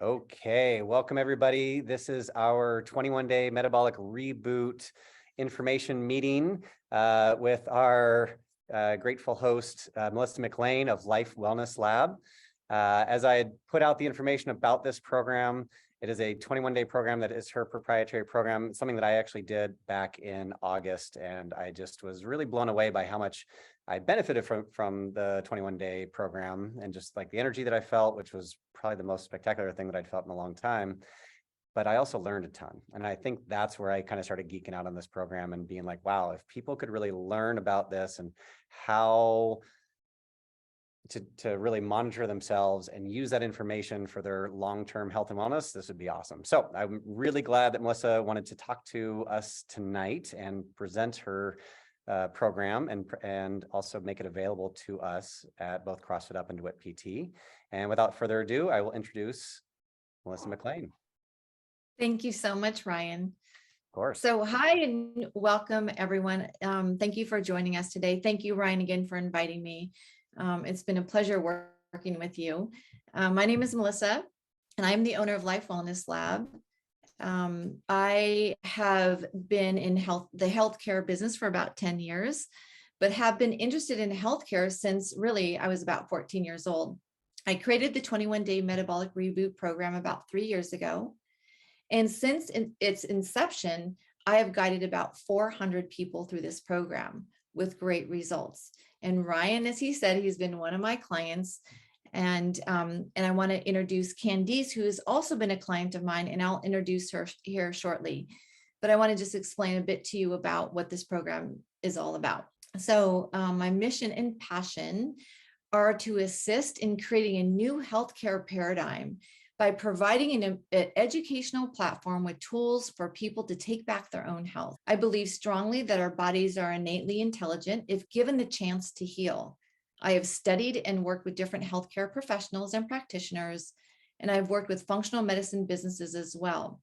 Okay, welcome everybody. This is our 21-day metabolic reboot information meeting with our grateful host, Melissa McLean of Life Wellness Lab. As I had put out the information about this program, it is a 21-day program that is her proprietary program, something that I actually did back in August, and I just was really blown away by how much I benefited from the 21-day program and just like the energy that I felt, which was probably the most spectacular thing that I'd felt in a long time. But I also learned a ton. And I think that's where I kind of started geeking out on this program and being like, wow, if people could really learn about this and how to really monitor themselves and use that information for their long-term health and wellness, this would be awesome. So I'm really glad that Melissa wanted to talk to us tonight and present her program and also make it available to us at both CrossFit Up and DeWitt PT. And without further ado, I will introduce Melissa McLean. Thank you so much, Ryan. Of course. So hi and welcome everyone. Thank you for joining us today. Thank you, Ryan, again for inviting me. It's been a pleasure working with you. My name is Melissa and I'm the owner of Life Wellness Lab. I have been in the healthcare business for about 10 years, but have been interested in healthcare since really I was about 14 years old. I created the 21-day metabolic reboot program about 3 years ago. And since its inception, I have guided about 400 people through this program with great results. And Ryan, as he said, he's been one of my clients. And I want to introduce Candice, who has also been a client of mine, and I'll introduce her here shortly. But I want to just explain a bit to you about what this program is all about. So my mission and passion are to assist in creating a new healthcare paradigm by providing an educational platform with tools for people to take back their own health. I believe strongly that our bodies are innately intelligent if given the chance to heal. I have studied and worked with different healthcare professionals and practitioners, and I've worked with functional medicine businesses as well.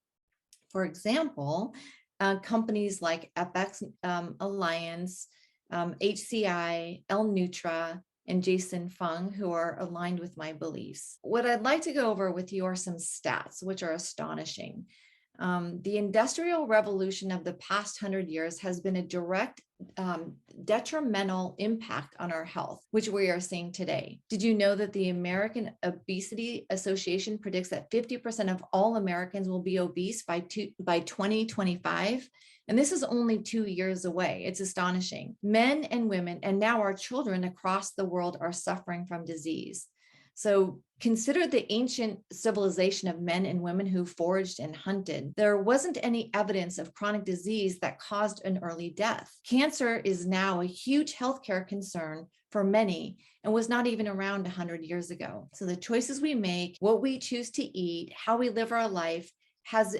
For example, companies like FX Alliance, HCI, L-Nutra, and Jason Fung, who are aligned with my beliefs. What I'd like to go over with you are some stats, which are astonishing. The industrial revolution of the past 100 years has been a direct detrimental impact on our health, which we are seeing today. Did you know that the American Obesity Association predicts that 50% of all Americans will be obese by 2025? And this is only 2 years away. It's astonishing. Men and women, and now our children across the world are suffering from disease. So consider the ancient civilization of men and women who foraged and hunted. There wasn't any evidence of chronic disease that caused an early death. Cancer is now a huge healthcare concern for many and was not even around 100 years ago. So the choices we make, what we choose to eat, how we live our life, has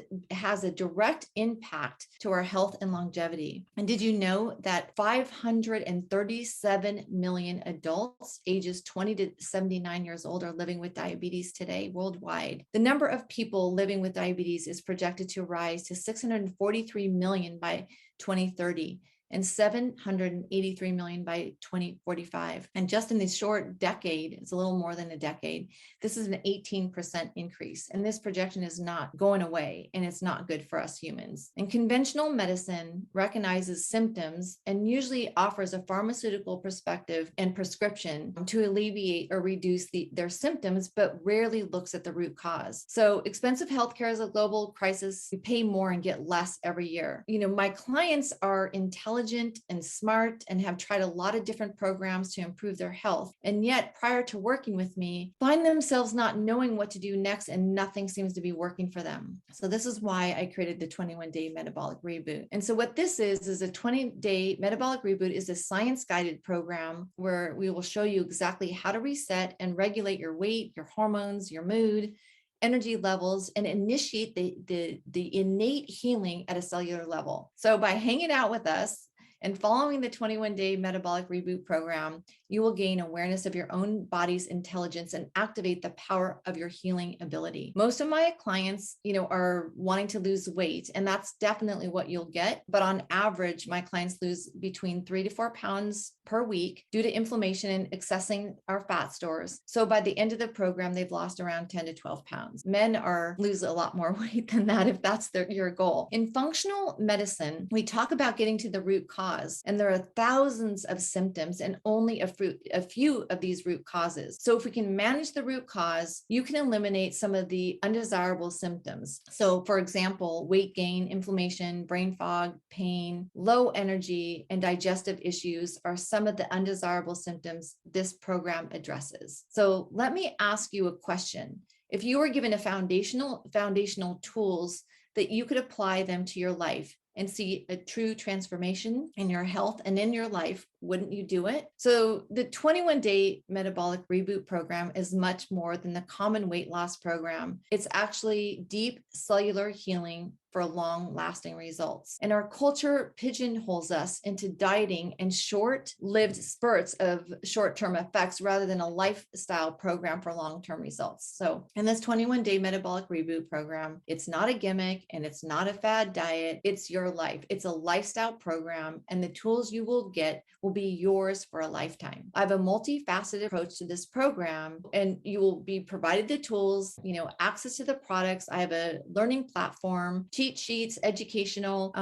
a direct impact to our health and longevity. And did you know that 537 million adults ages 20 to 79 years old are living with diabetes today worldwide? The number of people living with diabetes is projected to rise to 643 million by 2030. And 783 million by 2045. And just in this short decade, it's a little more than a decade, this is an 18% increase. And this projection is not going away, and it's not good for us humans. And conventional medicine recognizes symptoms and usually offers a pharmaceutical perspective and prescription to alleviate or reduce their symptoms, but rarely looks at the root cause. So expensive healthcare is a global crisis. We pay more and get less every year. You know, my clients are intelligent and smart and have tried a lot of different programs to improve their health. And yet, prior to working with me, find themselves not knowing what to do next, and nothing seems to be working for them. So this is why I created the 21-day metabolic reboot. And so what this is a 20-day metabolic reboot is a science-guided program where we will show you exactly how to reset and regulate your weight, your hormones, your mood, energy levels, and initiate the innate healing at a cellular level. So by hanging out with us and following the 21-day metabolic reboot program, you will gain awareness of your own body's intelligence and activate the power of your healing ability. Most of my clients, are wanting to lose weight, and that's definitely what you'll get. But on average, my clients lose between 3 to 4 pounds per week due to inflammation and accessing our fat stores. So by the end of the program, they've lost around 10 to 12 pounds. Men lose a lot more weight than that if that's your goal. In functional medicine, we talk about getting to the root cause, and there are thousands of symptoms and only a few of these root causes. So if we can manage the root cause, you can eliminate some of the undesirable symptoms. So for example, weight gain, inflammation, brain fog, pain, low energy, and digestive issues are some of the undesirable symptoms this program addresses. So let me ask you a question. If you were given a foundational tools that you could apply them to your life and see a true transformation in your health and in your life, wouldn't you do it? So the 21-day metabolic reboot program is much more than the common weight loss program. It's actually deep cellular healing for long-lasting results. And our culture pigeonholes us into dieting and short-lived spurts of short-term effects rather than a lifestyle program for long-term results. So in this 21-day metabolic reboot program, it's not a gimmick and it's not a fad diet. It's your life. It's a lifestyle program, and the tools you will get will be yours for a lifetime. I have a multifaceted approach to this program, and you will be provided the tools, access to the products. I have a learning platform, cheat sheets, educational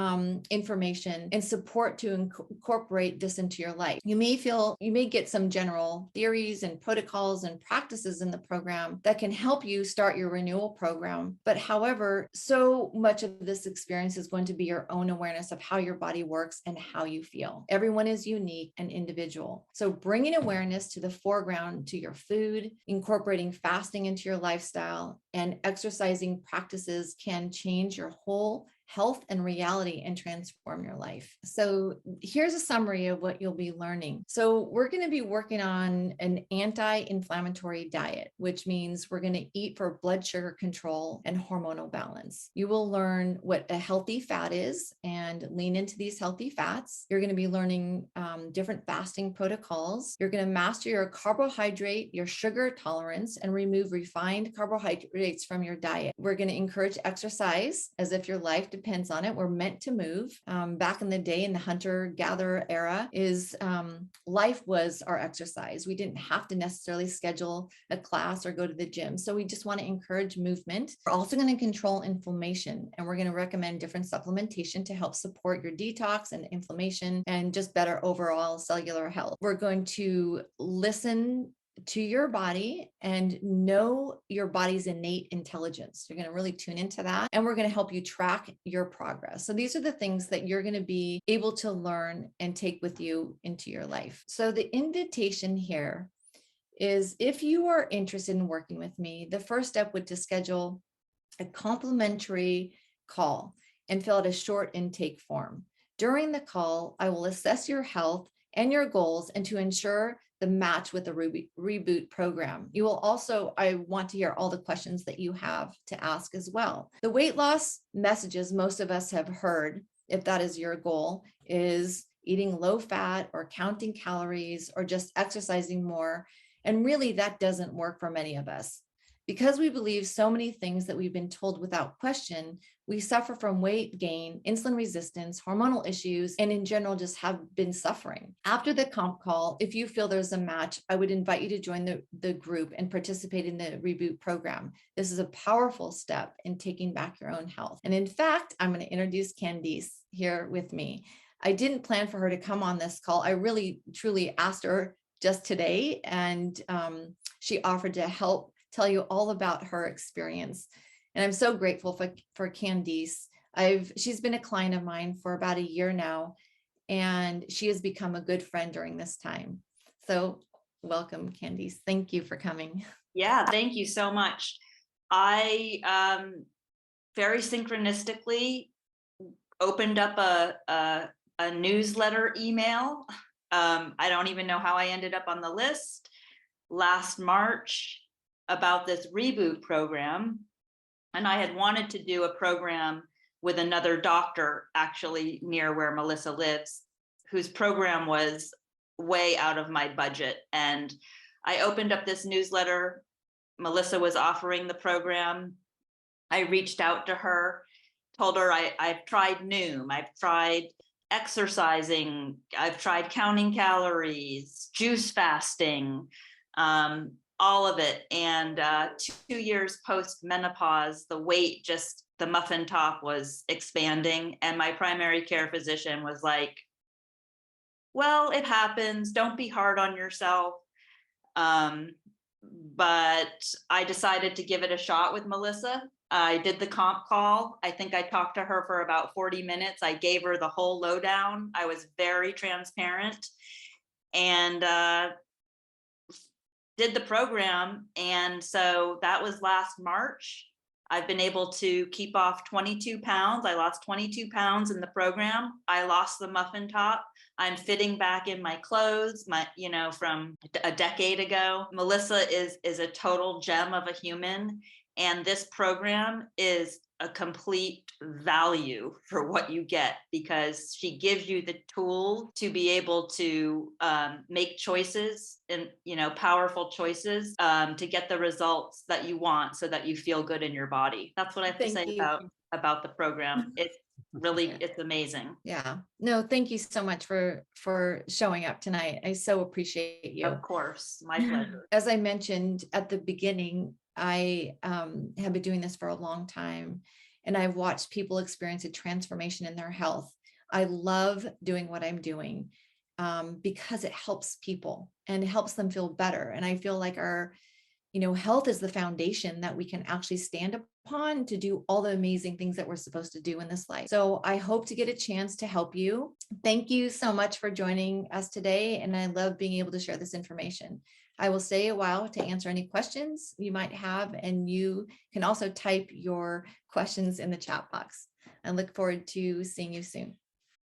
information, and support to incorporate this into your life. You may get some general theories and protocols and practices in the program that can help you start your renewal program. But however, so much of this experience is going to be your own awareness of how your body works and how you feel. Everyone is unique and individual. So bringing awareness to the foreground to your food, incorporating fasting into your lifestyle, and exercising practices can change your whole health and reality and transform your life. So here's a summary of what you'll be learning. So we're going to be working on an anti-inflammatory diet, which means we're going to eat for blood sugar control and hormonal balance. You will learn what a healthy fat is and lean into these healthy fats. You're going to be learning different fasting protocols. You're going to master your carbohydrate, your sugar tolerance, and remove refined carbohydrates from your diet. We're going to encourage exercise as if your life depends on it. We're meant to move. Back in the day, in the hunter-gatherer era, life was our exercise. We didn't have to necessarily schedule a class or go to the gym. So we just want to encourage movement. We're also going to control inflammation, and we're going to recommend different supplementation to help support your detox and inflammation and just better overall cellular health. We're going to listen to your body and know your body's innate intelligence. You're going to really tune into that, and we're going to help you track your progress. So these are the things that you're going to be able to learn and take with you into your life. So the invitation here is, if you are interested in working with me, the first step would to schedule a complimentary call and fill out a short intake form. During the call, I will assess your health and your goals, and to ensure the match with the reboot program. I want to hear all the questions that you have to ask as well. The weight loss messages most of us have heard, if that is your goal, is eating low fat or counting calories or just exercising more. And really, that doesn't work for many of us. Because we believe so many things that we've been told without question, we suffer from weight gain, insulin resistance, hormonal issues, and in general just have been suffering. After the comp call, if you feel there's a match, I would invite you to join the group and participate in the reboot program. This is a powerful step in taking back your own health. And in fact, I'm going to introduce Candice here with me. I didn't plan for her to come on this call. I really, truly asked her just today, and she offered to help tell you all about her experience. And I'm so grateful for Candice. She's been a client of mine for about a year now, and she has become a good friend during this time. So welcome, Candice. Thank you for coming. Yeah, thank you so much. I very synchronistically opened up a newsletter email. I don't even know how I ended up on the list last March about this reboot program. And I had wanted to do a program with another doctor actually near where Melissa lives, whose program was way out of my budget. And I opened up this newsletter. Melissa was offering the program. I reached out to her, told her I've tried Noom, I've tried exercising, I've tried counting calories, juice fasting, all of it. And 2 years post menopause, the muffin top was expanding. And my primary care physician was like, well, it happens. Don't be hard on yourself. But I decided to give it a shot with Melissa. I did the comp call. I think I talked to her for about 40 minutes. I gave her the whole lowdown. I was very transparent and did the program. And so that was last March. I've been able to keep off 22 pounds. I lost 22 pounds in the program. I lost the muffin top. I'm fitting back in my clothes, from a decade ago. Melissa is a total gem of a human. And this program is a complete value for what you get, because she gives you the tool to be able to make choices and, powerful choices to get the results that you want so that you feel good in your body. That's what I have to Thank say you. about the program. It's really, it's amazing. Yeah. No, thank you so much for showing up tonight. I so appreciate you. Of course, my pleasure. As I mentioned at the beginning, I have been doing this for a long time, and I've watched people experience a transformation in their health. I love doing what I'm doing because it helps people and it helps them feel better. And I feel like our health is the foundation that we can actually stand upon to do all the amazing things that we're supposed to do in this life. So I hope to get a chance to help you. Thank you so much for joining us today. And I love being able to share this information. I will stay a while to answer any questions you might have, and you can also type your questions in the chat box. I look forward to seeing you soon.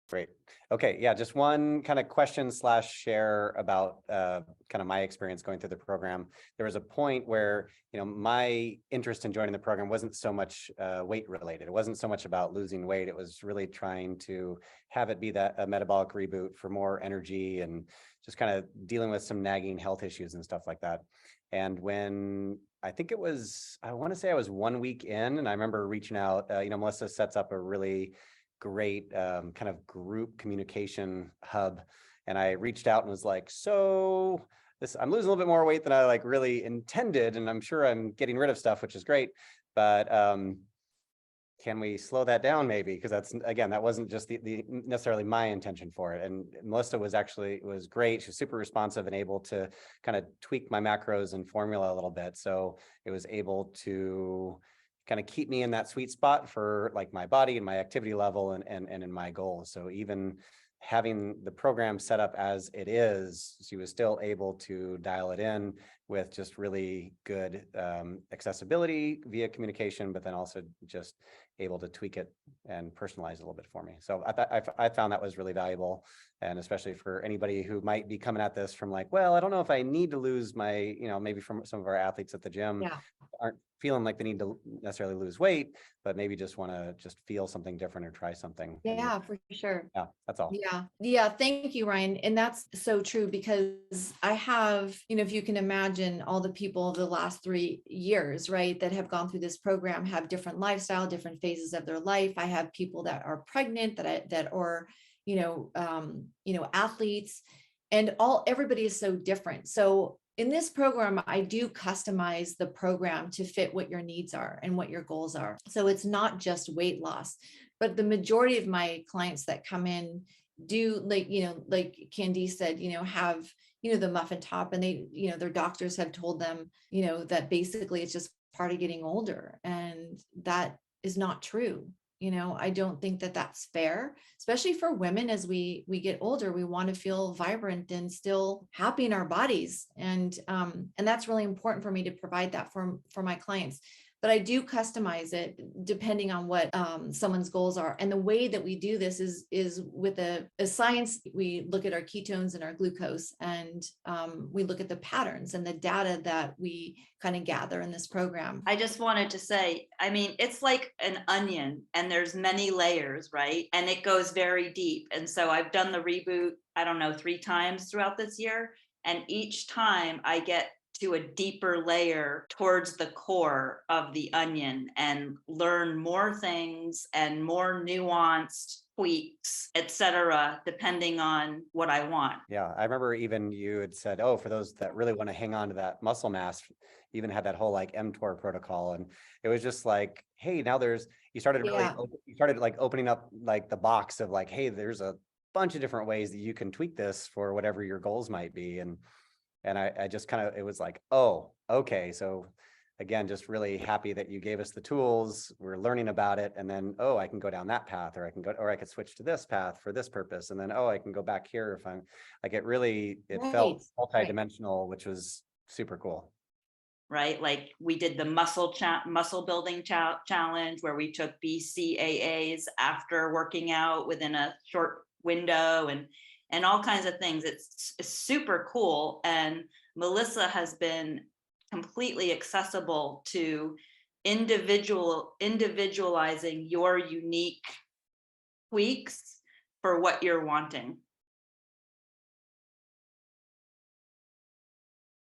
Great. Okay. Yeah. Just one kind of question / share about kind of my experience going through the program. There was a point where, my interest in joining the program wasn't so much weight related. It wasn't so much about losing weight. It was really trying to have it be that a metabolic reboot for more energy and just kind of dealing with some nagging health issues and stuff like that. And when I want to say I was 1 week in, and I remember reaching out, Melissa sets up a really great kind of group communication hub. And I reached out and was like, so I'm losing a little bit more weight than I really intended. And I'm sure I'm getting rid of stuff, which is great. But can we slow that down maybe? Because that wasn't just the necessarily my intention for it. And Melissa was great. She was super responsive and able to kind of tweak my macros and formula a little bit. So it was able to kind of keep me in that sweet spot for my body and my activity level and in my goals. So even having the program set up as it is, she was still able to dial it in with just really good accessibility via communication, but then also just able to tweak it and personalize it a little bit for me. So I found that was really valuable. And especially for anybody who might be coming at this from well, I don't know if I need to lose my, maybe from some of our athletes at the gym aren't feeling like they need to necessarily lose weight, but maybe just want to just feel something different or try something. Yeah, for sure. Yeah, that's all. Yeah. Thank you, Ryan. And that's so true, because I have, if you can imagine, all the people of the last 3 years, right, that have gone through this program have different lifestyle, different phases of their life. I have people that are pregnant, that are, athletes, and everybody is so different. So in this program, I do customize the program to fit what your needs are and what your goals are. So it's not just weight loss, but the majority of my clients that come in do, like Candice said, have, the muffin top, and they, their doctors have told them, that basically it's just part of getting older. And that is not true. I don't think that that's fair, especially for women. As we get older, we want to feel vibrant and still happy in our bodies. And that's really important for me to provide that for my clients. but I do customize it depending on what someone's goals are. And the way that we do this is with a science. We look at our ketones and our glucose, and we look at the patterns and the data that we kind of gather in this program. I just wanted to say, I mean, it's like an onion and there's many layers, right? And it goes very deep. And so I've done the reboot, I don't know, 3 times throughout this year. And each time I get to a deeper layer towards the core of the onion and learn more things and more nuanced tweaks, etc., depending on what I want. Yeah, I remember even you had said, oh, for those that really want to hang on to that muscle mass, even had that whole like mTOR protocol. And it was just like, hey, now you started really, Yeah. you started like opening up like the box of like, hey, there's a bunch of different ways that you can tweak this for whatever your goals might be. And I just kind of, it was like, oh, okay. So again, just really happy that you gave us the tools. We're learning about it. And then, oh, I can go down that path, or I could switch to this path for this purpose. And then, oh, I can go back here if I'm like, it felt Right. multidimensional, which was super cool. Right? Like we did the muscle building challenge where we took BCAAs after working out within a short window and all kinds of things. It's super cool. And Melissa has been completely accessible to individualizing your unique tweaks for what you're wanting.